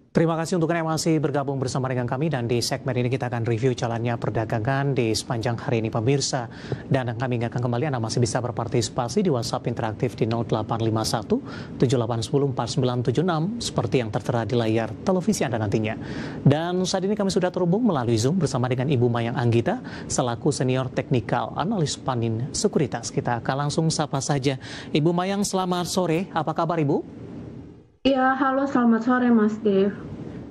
Terima kasih untuk yang masih bergabung bersama dengan kami dan di segmen ini kita akan review jalannya perdagangan di sepanjang hari ini pemirsa. Dan kami ingatkan kembali Anda masih bisa berpartisipasi di WhatsApp interaktif di 0851 7810 4976 seperti yang tertera di layar televisi Anda nantinya. Dan saat ini kami sudah terhubung melalui Zoom bersama dengan Ibu Mayang Anggita selaku senior teknikal analis Panin Sekuritas. Kita akan langsung sapa saja. Ibu Mayang, selamat sore. Apa kabar Ibu? Ya, halo selamat sore Mas Dev.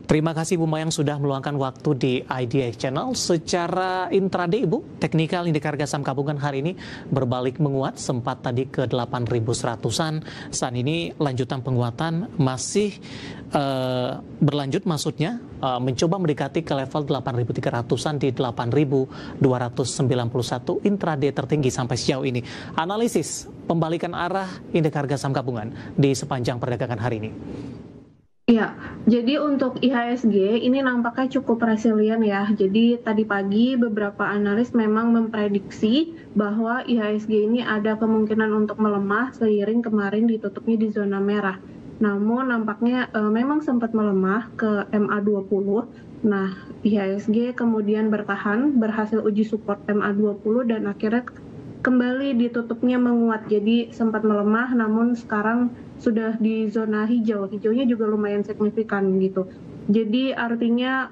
Terima kasih Bu Mayang sudah meluangkan waktu di IDX Channel. Secara intraday Ibu, teknikal indeks harga saham gabungan hari ini berbalik menguat, sempat tadi ke 8.100-an. Saat ini lanjutan penguatan masih berlanjut, maksudnya mencoba mendekati ke level 8.300-an di 8.291 intraday tertinggi sampai sejauh ini. Analisis pembalikan arah indeks harga saham gabungan di sepanjang perdagangan hari ini. Ya, jadi untuk IHSG ini nampaknya cukup resilient ya. Jadi tadi pagi beberapa analis memang memprediksi bahwa IHSG ini ada kemungkinan untuk melemah seiring kemarin ditutupnya di zona merah. Namun nampaknya memang sempat melemah ke MA20. Nah, IHSG kemudian berhasil uji support MA20 dan akhirnya kembali ditutupnya menguat. Jadi sempat melemah namun sekarang sudah di zona hijau. Hijaunya juga lumayan signifikan gitu. Jadi artinya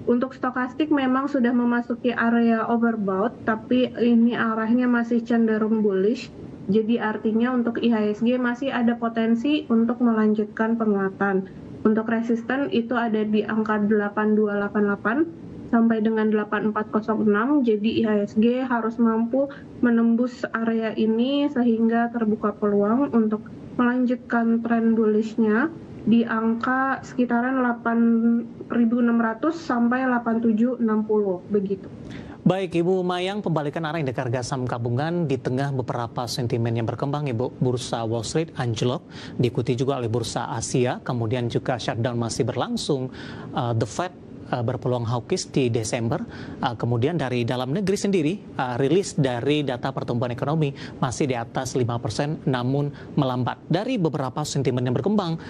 untuk stokastik memang sudah memasuki area overbought, tapi ini arahnya masih cenderung bullish. Jadi artinya untuk IHSG masih ada potensi untuk melanjutkan penguatan. Untuk resisten itu ada di angka 8288 sampai dengan 8406. Jadi IHSG harus mampu menembus area ini sehingga terbuka peluang untuk melanjutkan tren bullishnya di angka sekitaran 8.600 sampai 8760 begitu. Baik Ibu Mayang, pembalikan arah indeks harga saham gabungan di tengah beberapa sentimen yang berkembang Ibu. Bursa Wall Street anjlok, diikuti juga oleh bursa Asia, kemudian juga shutdown masih berlangsung. The Fed berpeluang hawkish di Desember. Kemudian dari dalam negeri sendiri, rilis dari data pertumbuhan ekonomi masih di atas 5%, namun melambat. Dari beberapa sentimen yang berkembang,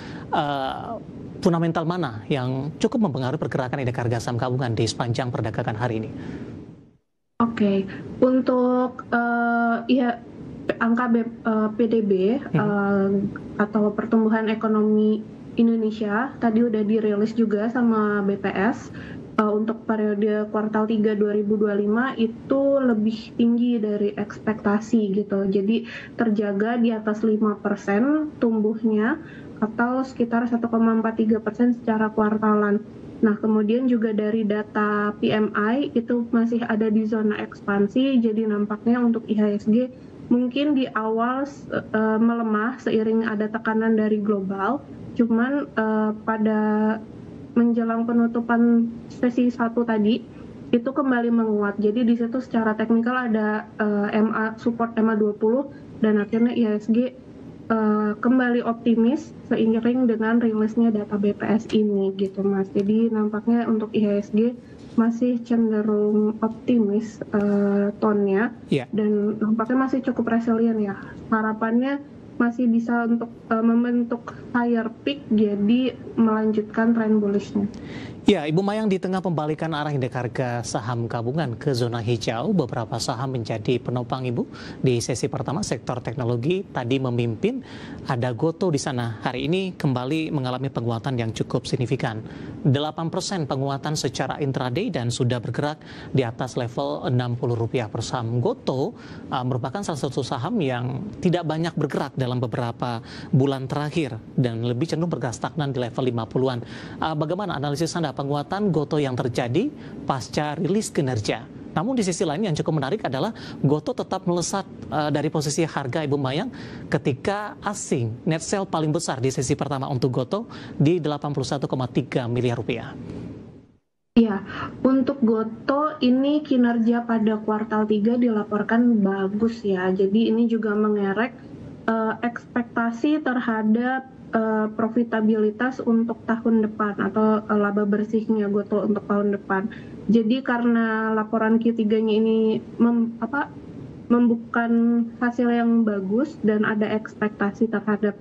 fundamental mana yang cukup mempengaruhi pergerakan indeks harga saham gabungan di sepanjang perdagangan hari ini? Oke, untuk angka PDB atau pertumbuhan ekonomi Indonesia tadi udah dirilis juga sama BPS untuk periode kuartal 3 2025 itu lebih tinggi dari ekspektasi gitu. Jadi terjaga di atas 5% tumbuhnya atau sekitar 1,43% secara kuartalan. Nah, kemudian juga dari data PMI itu masih ada di zona ekspansi, jadi nampaknya untuk IHSG mungkin di awal melemah seiring ada tekanan dari global, cuman pada menjelang penutupan sesi 1 tadi itu kembali menguat. Jadi di situ secara teknikal ada support MA20 dan akhirnya IHSG kembali optimis seiring dengan rilisnya data BPS ini gitu Mas. Jadi nampaknya untuk IHSG masih cenderung optimis tone-nya dan nampaknya masih cukup resilient ya. Harapannya masih bisa untuk membentuk higher peak jadi melanjutkan tren bullish-nya. Ya, Ibu Mayang, di tengah pembalikan arah indeks harga saham gabungan ke zona hijau, beberapa saham menjadi penopang Ibu. Di sesi pertama, sektor teknologi tadi memimpin, ada Goto di sana. Hari ini kembali mengalami penguatan yang cukup signifikan. 8% penguatan secara intraday dan sudah bergerak di atas level Rp60 per saham. Goto merupakan salah satu saham yang tidak banyak bergerak dalam beberapa bulan terakhir dan lebih cenderung bergerak stagnan di level 50-an. Bagaimana analisis Anda penguatan Goto yang terjadi pasca rilis kinerja? Namun di sisi lain yang cukup menarik adalah Goto tetap melesat dari posisi harga Ibu Mayang ketika asing net sell paling besar di sesi pertama untuk Goto di 81,3 miliar rupiah. Iya, untuk Goto ini kinerja pada kuartal 3 dilaporkan bagus ya. Jadi ini juga mengerek ekspektasi terhadap profitabilitas untuk tahun depan atau laba bersihnya Goto untuk tahun depan. Jadi karena laporan Q3-nya ini membuka hasil yang bagus dan ada ekspektasi terhadap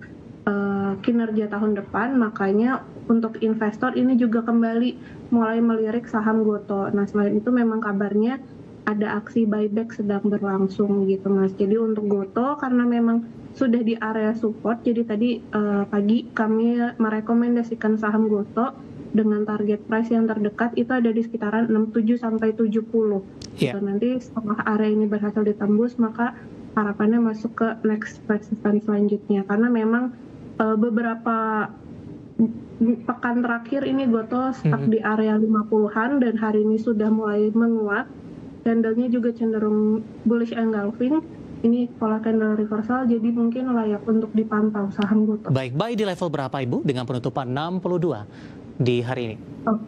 kinerja tahun depan, makanya untuk investor ini juga kembali mulai melirik saham Gotoh. Nah, selain itu memang kabarnya ada aksi buyback sedang berlangsung gitu Mas. Jadi untuk Gotoh karena memang sudah di area support, jadi tadi pagi kami merekomendasikan saham Gotoh dengan target price yang terdekat itu ada di sekitaran 67 sampai 70. Yeah. Gitu. Nanti setelah area ini berhasil ditembus, maka harapannya masuk ke next resistance selanjutnya. Karena memang beberapa pekan terakhir ini Gotoh stuck di area 50-an dan hari ini sudah mulai menguat. Candlenya juga cenderung bullish engulfing. Ini pola candle reversal, jadi mungkin layak untuk dipantau saham Gotoh. Baik, buy di level berapa Ibu dengan penutupan 62 di hari ini? Oh.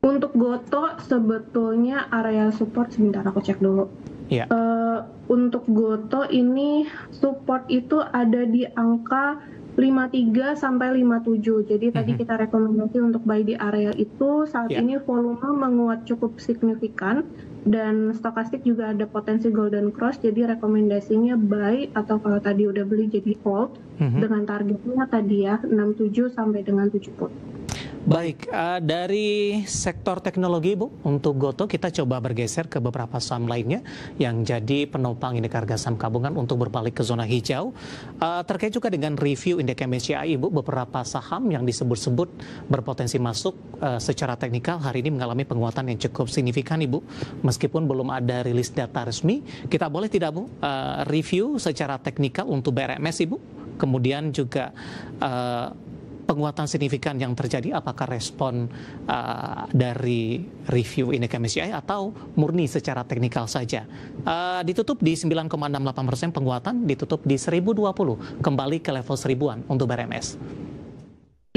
Untuk Gotoh sebetulnya area support, sebentar aku cek dulu. Ya. Untuk Gotoh ini support itu ada di angka 53 sampai 57. Jadi tadi kita rekomendasi untuk buy di area itu. Saat ini volume menguat cukup signifikan dan stokastik juga ada potensi golden cross. Jadi rekomendasinya buy atau kalau tadi udah beli jadi hold dengan targetnya tadi ya 67 sampai dengan 70. Baik, dari sektor teknologi Bu, untuk Gotoh kita coba bergeser ke beberapa saham lainnya yang jadi penopang indeks harga saham gabungan untuk berbalik ke zona hijau. Terkait juga dengan review indeks MSCI Ibu, beberapa saham yang disebut-sebut berpotensi masuk secara teknikal hari ini mengalami penguatan yang cukup signifikan Ibu. Meskipun belum ada rilis data resmi, kita boleh tidak Bu review secara teknikal untuk BRMS Ibu? Kemudian juga penguatan signifikan yang terjadi, apakah respon dari review indeks MSCI atau murni secara teknikal saja? Ditutup di 9,68% penguatan, ditutup di 1020, kembali ke level 1000-an untuk BRMS.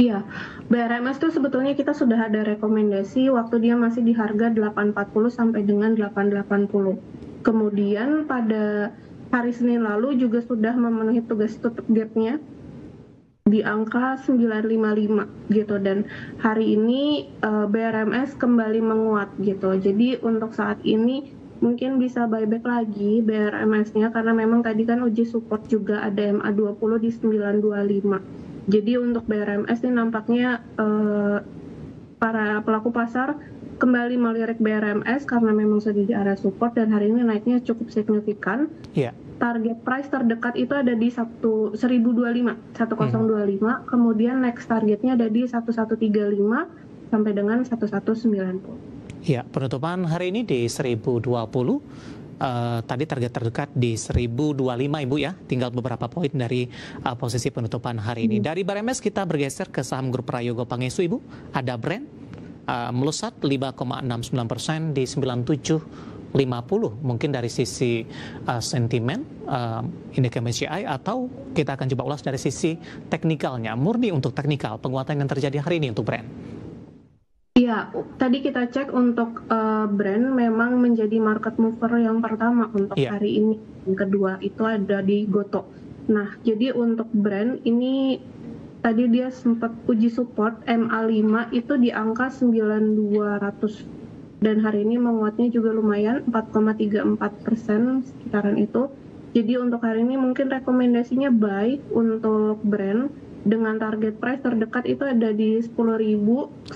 Iya, BRMS itu sebetulnya kita sudah ada rekomendasi waktu dia masih di harga 840 sampai dengan 880. Kemudian pada hari Senin lalu juga sudah memenuhi tugas tutup gap-nya di angka 955 gitu, dan hari ini BRMS kembali menguat gitu. Jadi untuk saat ini mungkin bisa buyback lagi BRMS-nya karena memang tadi kan uji support juga ada MA20 di 925. Jadi untuk BRMS ini nampaknya para pelaku pasar kembali melirik BRMS karena memang sudah di area support dan hari ini naiknya cukup signifikan. Yeah. Target price terdekat itu ada di 1025, kemudian next targetnya ada di 1135 sampai dengan 1190. Ya, penutupan hari ini di 1020. Tadi target terdekat di 1025 Ibu ya, tinggal beberapa poin dari posisi penutupan hari ini. Dari BRMS kita bergeser ke saham grup Prayogo Pangestu Ibu, ada Brand melesat 5,69% di 9750, mungkin dari sisi sentimen indeks MSCI atau kita akan coba ulas dari sisi teknikalnya, murni untuk teknikal penguatan yang terjadi hari ini untuk Brand. Iya, tadi kita cek untuk Brand memang menjadi market mover yang pertama untuk hari ini. Yang kedua itu ada di Gotoh. Nah, jadi untuk Brand ini tadi dia sempat uji support MA5 itu di angka 9200 dan hari ini menguatnya juga lumayan 4,34% sekitaran itu. Jadi untuk hari ini mungkin rekomendasinya buy untuk Brand dengan target price terdekat itu ada di 10.000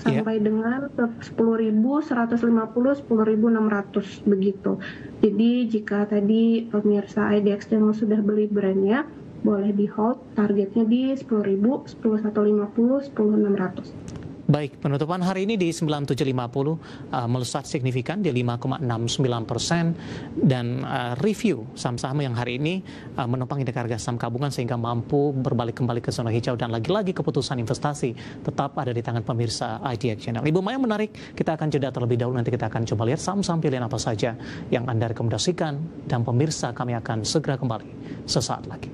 sampai dengan 10.150, 10.600 begitu. Jadi jika tadi pemirsa IDX Channel sudah beli Brandnya, boleh di hold, targetnya di 10.000, 10.150, 10.600. Baik, penutupan hari ini di 9750 melesat signifikan di 5,69% dan review saham-saham yang hari ini menopang indeks harga saham gabungan sehingga mampu berbalik kembali ke zona hijau dan lagi-lagi keputusan investasi tetap ada di tangan pemirsa IDX Channel. Ibu Maya menarik, kita akan jeda terlebih dahulu, nanti kita akan coba lihat saham-saham pilihan apa saja yang Anda rekomendasikan dan pemirsa kami akan segera kembali sesaat lagi.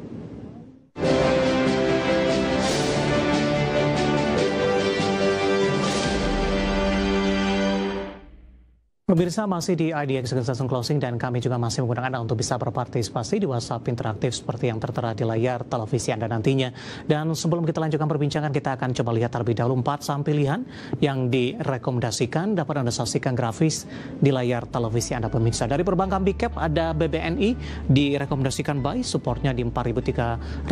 Pemirsa masih di IDX Transaction Closing dan kami juga masih menggunakan Anda untuk bisa berpartisipasi di WhatsApp interaktif seperti yang tertera di layar televisi Anda nantinya. Dan sebelum kita lanjutkan perbincangan, kita akan coba lihat terlebih dahulu 4 saham pilihan yang direkomendasikan. Dapat Anda saksikan grafis di layar televisi Anda pemirsa. Dari perbankan Big Cap ada BBNI direkomendasikan buy, supportnya di 4.380,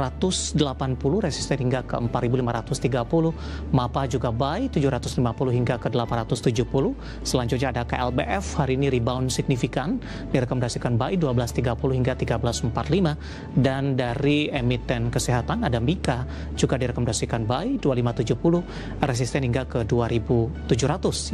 resisten hingga ke 4.530. MAPA juga buy 750 hingga ke 870. Selanjutnya ada KLBF hari ini rebound signifikan, direkomendasikan buy 12.30 hingga 13.45, dan dari emiten kesehatan ada Mika juga direkomendasikan buy 2570, resisten hingga ke 2.700.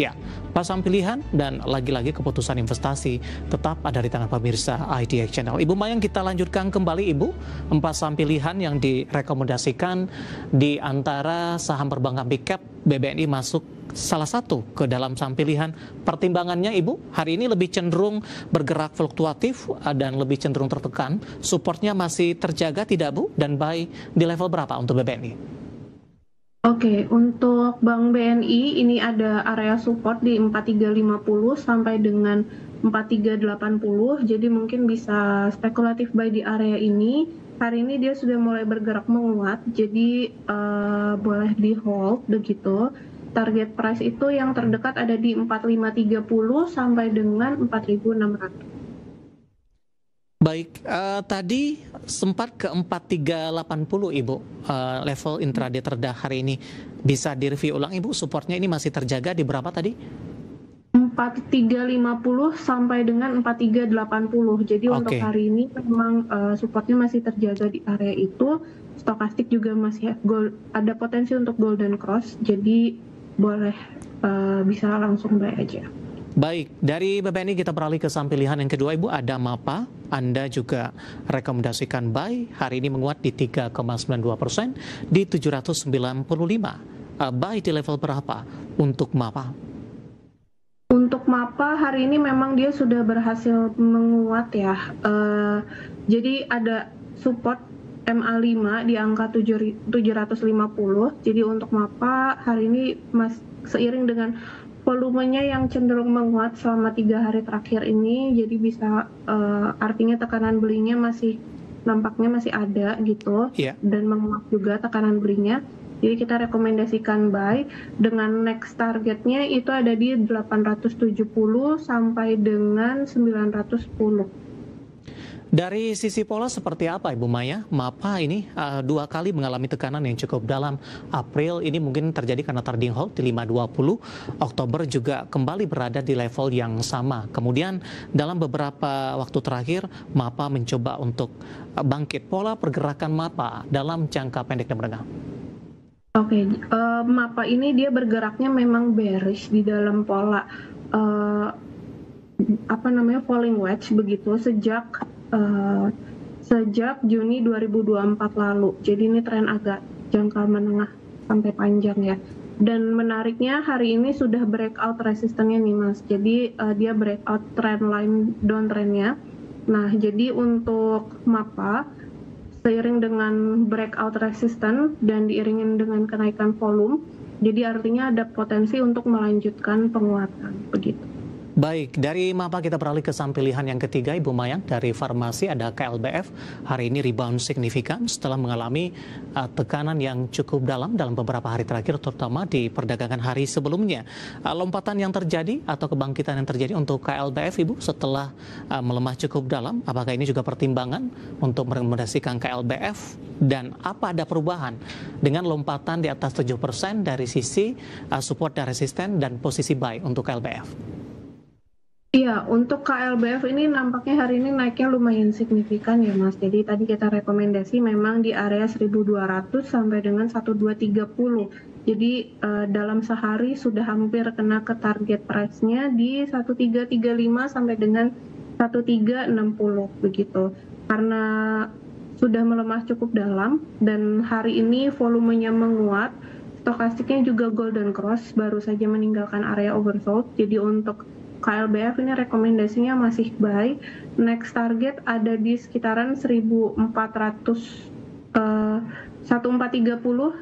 Ya, pasang pilihan dan lagi-lagi keputusan investasi tetap ada di tangan pemirsa IDX Channel. Ibu Mayang, kita lanjutkan kembali Ibu, 4 saham pilihan yang direkomendasikan di antara saham perbankan Big Cap, BBNI masuk salah satu ke dalam saham pilihan. Pertimbangannya Ibu, hari ini lebih cenderung bergerak fluktuatif dan lebih cenderung tertekan. Supportnya masih terjaga tidak Bu? Dan buy di level berapa untuk BBNI? Oke, untuk Bank BNI ini ada area support di 4350 sampai dengan 4380. Jadi mungkin bisa spekulatif buy di area ini. Hari ini dia sudah mulai bergerak menguat, jadi boleh di hold begitu. Target price itu yang terdekat ada di 4530 sampai dengan 4600. Baik, tadi sempat ke 4380 Ibu, level intraday terdah hari ini. Bisa direview ulang Ibu, supportnya ini masih terjaga di berapa tadi? 4350 sampai dengan 4380. Jadi untuk hari ini memang supportnya masih terjaga di area itu. Stokastik juga masih ada potensi untuk golden cross. Jadi boleh bisa langsung buy aja. Baik, dari BBNI kita beralih ke saham pilihan yang kedua Ibu, ada MAPA. Anda juga rekomendasikan buy, hari ini menguat di 3,92% di 795. Buy di level berapa untuk MAPA? Untuk MAPA hari ini memang dia sudah berhasil menguat ya. Jadi ada support MA5 di angka 750. Jadi untuk MAPA hari ini seiring dengan volumenya yang cenderung menguat selama 3 hari terakhir ini, jadi bisa artinya tekanan belinya nampaknya masih ada gitu, dan menguat juga tekanan belinya. Jadi kita rekomendasikan buy dengan next targetnya itu ada di 870 sampai dengan 910. Dari sisi pola seperti apa Ibu Maya? MAPA ini 2 kali mengalami tekanan yang cukup dalam. April ini mungkin terjadi karena trading hold di 520. Oktober juga kembali berada di level yang sama. Kemudian dalam beberapa waktu terakhir MAPA mencoba untuk bangkit. Pola pergerakan MAPA dalam jangka pendek dan menengah. Oke, MAPA ini dia bergeraknya memang bearish di dalam pola falling wedge begitu sejak Juni 2024 lalu. Jadi ini tren agak jangka menengah sampai panjang ya. Dan menariknya hari ini sudah breakout resistennya nih Mas. Jadi dia breakout trend line downtrendnya. Nah jadi untuk MAPA seiring dengan breakout resisten dan diiringin dengan kenaikan volume, jadi artinya ada potensi untuk melanjutkan penguatan begitu. Baik, dari MAPA kita beralih ke saham pilihan yang ketiga Ibu Mayang. Dari farmasi ada KLBF, hari ini rebound signifikan setelah mengalami tekanan yang cukup dalam beberapa hari terakhir, terutama di perdagangan hari sebelumnya. Lompatan yang terjadi atau kebangkitan yang terjadi untuk KLBF Ibu setelah melemah cukup dalam, apakah ini juga pertimbangan untuk merekomendasikan KLBF, dan apa ada perubahan dengan lompatan di atas 7% dari sisi support dan resisten dan posisi buy untuk KLBF? Iya, untuk KLBF ini nampaknya hari ini naiknya lumayan signifikan ya Mas. Jadi tadi kita rekomendasi memang di area 1.200 sampai dengan 1.230. Jadi dalam sehari sudah hampir kena ke target price-nya di 1.335 sampai dengan 1.360 begitu. Karena sudah melemah cukup dalam dan hari ini volumenya menguat, stokastiknya juga golden cross, baru saja meninggalkan area oversold. Jadi untuk KLBF ini rekomendasinya masih buy. Next target ada di sekitaran 1430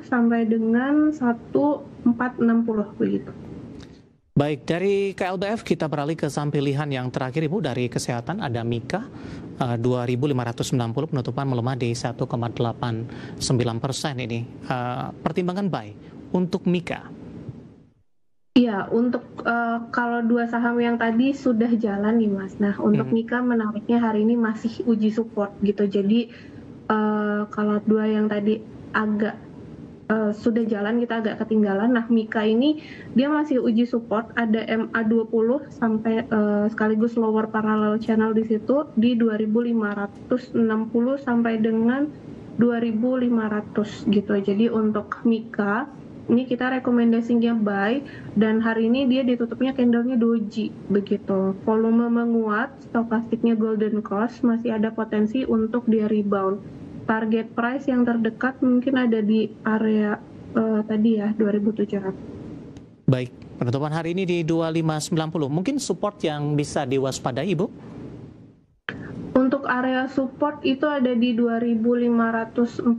sampai dengan 1460 begitu. Baik, dari KLBF kita beralih ke saham pilihan yang terakhir Ibu, dari kesehatan ada Mika 2.590 penutupan melemah di 1,89% ini. Pertimbangan buy untuk Mika. Iya, untuk kalau dua saham yang tadi sudah jalan nih Mas. Nah, untuk Mika menariknya hari ini masih uji support gitu. Jadi kalau dua yang tadi agak sudah jalan, kita agak ketinggalan. Nah, Mika ini dia masih uji support, ada MA20 sampai sekaligus lower parallel channel di situ di 2.560 sampai dengan 2.500 gitu. Jadi untuk Mika ini kita rekomendasinya buy, dan hari ini dia ditutupnya candlenya doji begitu. Volume menguat, stokastiknya golden cross, masih ada potensi untuk dia rebound. Target price yang terdekat mungkin ada di area tadi ya 2.700. Baik, penutupan hari ini di 2590. Mungkin support yang bisa diwaspadai Ibu? Untuk area support itu ada di 2.540.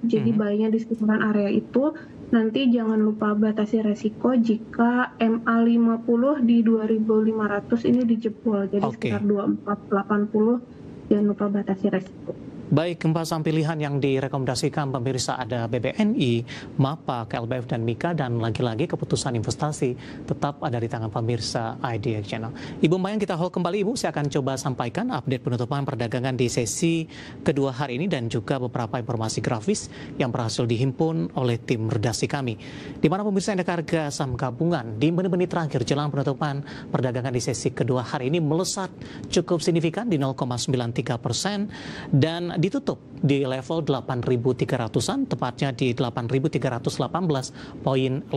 Jadi buy-nya di sekitaran area itu. Nanti jangan lupa batasi resiko jika MA50 di 2.500 ini dijebol. Jadi sekitar 2480, jangan lupa batasi resiko. Baik, gempa saham pilihan yang direkomendasikan pemirsa ada BBNI, MAPA, KLBF, dan Mika, dan lagi-lagi keputusan investasi tetap ada di tangan pemirsa IDX Channel. Ibu Mayang, kita hold kembali Ibu, saya akan coba sampaikan update penutupan perdagangan di sesi kedua hari ini dan juga beberapa informasi grafis yang berhasil dihimpun oleh tim redaksi kami. Di mana pemirsa indeks harga saham gabungan di menit-menit terakhir jelang penutupan perdagangan di sesi kedua hari ini melesat cukup signifikan di 0,93% dan ditutup di level 8.300-an, tepatnya di 8.318.526.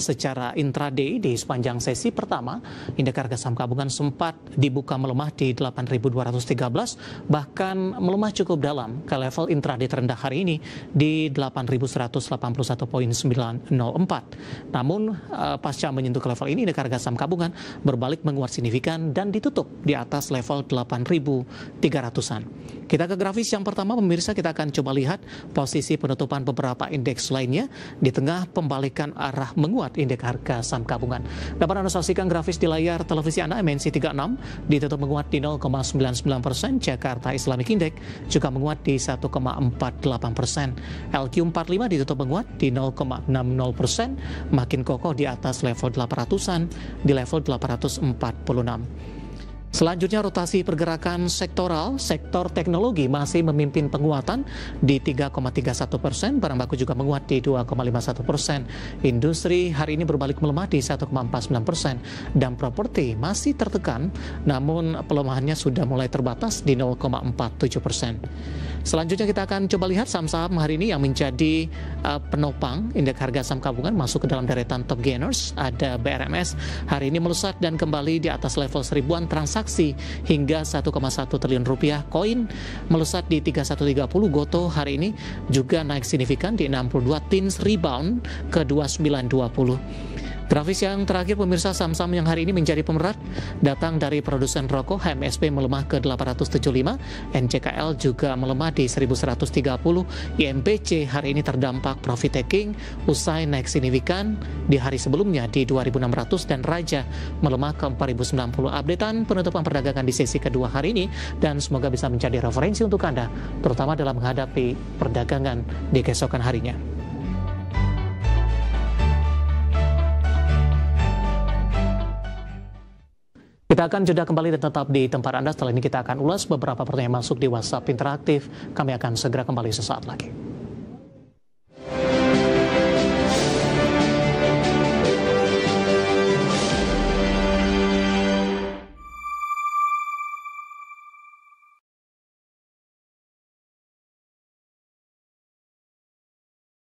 Secara intraday di sepanjang sesi pertama, indeks harga saham gabungan sempat dibuka melemah di 8.213, bahkan melemah cukup dalam ke level intraday terendah hari ini di 8.181.904. Namun pasca menyentuh ke level ini, indeks harga saham gabungan berbalik menguat signifikan dan ditutup di atas level 8.300-an. Kita ke grafis yang pertama pemirsa, kita akan coba lihat posisi penutupan beberapa indeks lainnya di tengah pembalikan arah menguat indeks harga saham gabungan. Dapat Anda saksikan grafis di layar televisi Anda. MNC 36 ditutup menguat di 0,99%, Jakarta Islamic Index juga menguat di 1,48%, LQ45 ditutup menguat di 0,60%, makin kokoh di atas level 800-an di level 846. Selanjutnya rotasi pergerakan sektoral, sektor teknologi masih memimpin penguatan di 3,31%, barang baku juga menguat di 2,51%. Industri hari ini berbalik melemah di 1,49%, dan properti masih tertekan, namun pelemahannya sudah mulai terbatas di 0,47%. Selanjutnya kita akan coba lihat saham-saham hari ini yang menjadi penopang indeks harga saham gabungan masuk ke dalam deretan top gainers. Ada BRMS hari ini melesat dan kembali di atas level 1000-an transaksi hingga 1,1 triliun rupiah. Koin melesat di 3130. Goto hari ini juga naik signifikan di 62, Tins rebound ke 2920. Grafis yang terakhir pemirsa, saham-saham yang hari ini menjadi pemerat datang dari produsen rokok. HMSP melemah ke 875, NCKL juga melemah di 1130, IMPC hari ini terdampak profit taking usai naik signifikan di hari sebelumnya di 2600, dan Raja melemah ke 4090. Updatean penutupan perdagangan di sesi kedua hari ini, dan semoga bisa menjadi referensi untuk Anda terutama dalam menghadapi perdagangan di keesokan harinya. Kita akan jeda kembali dan tetap di tempat Anda. Setelah ini kita akan ulas beberapa pertanyaan masuk di WhatsApp interaktif. Kami akan segera kembali sesaat lagi.